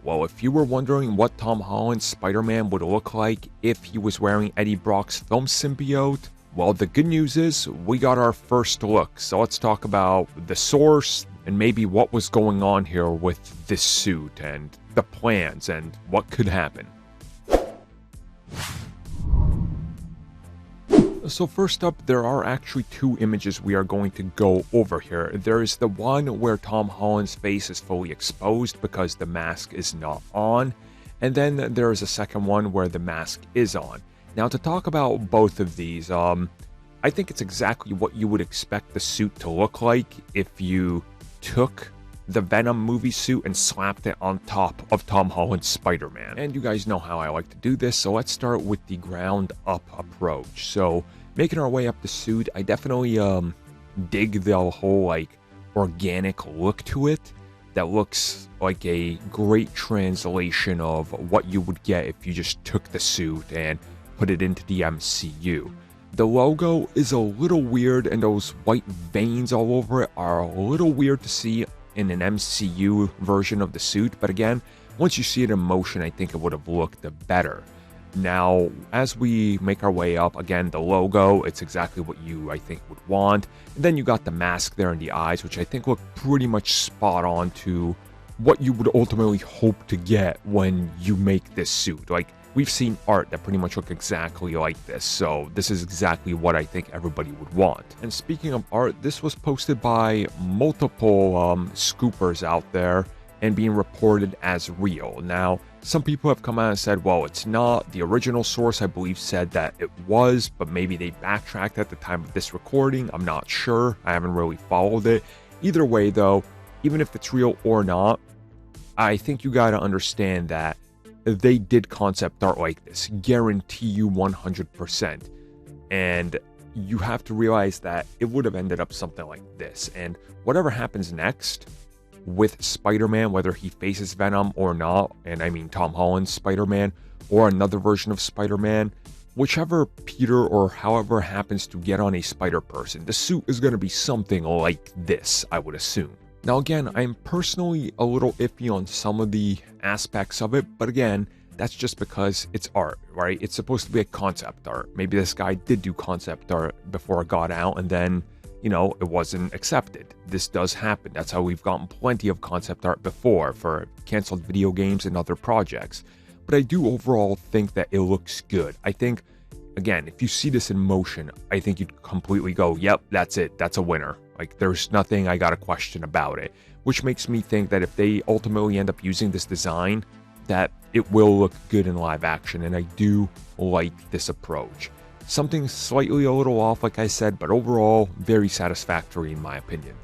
Well, if you were wondering what Tom Holland's Spider-Man would look like if he was wearing Eddie Brock's film symbiote, well, the good news is we got our first look. So let's talk about the source and maybe what was going on here with this suit and the plans and what could happen. So first up, there are actually two images we are going to go over here. There is the one where Tom Holland's face is fully exposed because the mask is not on, and then there is a second one where the mask is on. Now, to talk about both of these, I think it's exactly what you would expect the suit to look like if you took the Venom movie suit and slapped it on top of Tom Holland's Spider-Man. And you guys know how I like to do this, so let's start with the ground up approach. So making our way up the suit, I definitely dig the whole like organic look to it. That looks like a great translation of what you would get if you just took the suit and put it into the MCU. The logo is a little weird, and those white veins all over it are a little weird to see in an MCU version of the suit, but again, once you see it in motion, I think it would have looked better. Now, as we make our way up, again, the logo, it's exactly what you, I think, would want. And then you got the mask there and the eyes, which I think look pretty much spot on to what you would ultimately hope to get when you make this suit. Like, we've seen art that pretty much look exactly like this, so this is exactly what I think everybody would want. And speaking of art, this was posted by multiple scoopers out there and being reported as real. Now, some people have come out and said, well, it's not. The original source, I believe, said that it was, but maybe they backtracked at the time of this recording. I'm not sure. I haven't really followed it. Either way, though, even if it's real or not, I think you gotta understand that they did concept art like this, guarantee you 100%. And you have to realize that it would have ended up something like this. And whatever happens next with Spider-Man, whether he faces Venom or not, and I mean Tom Holland's Spider-Man, or another version of Spider-Man, whichever Peter or however happens to get on a Spider-Person, the suit is going to be something like this, I would assume. Now again, I'm personally a little iffy on some of the aspects of it, but again, that's just because it's art, right? It's supposed to be a concept art. Maybe this guy did do concept art before it got out, and then, you know, it wasn't accepted. This does happen. That's how we've gotten plenty of concept art before for canceled video games and other projects. But I do overall think that it looks good. I think, again, if you see this in motion, I think you'd completely go, yep, that's it. That's a winner. Like, there's nothing I got to question about it, which makes me think that if they ultimately end up using this design, that it will look good in live action, and I do like this approach. Something slightly a little off, like I said, but overall, very satisfactory in my opinion.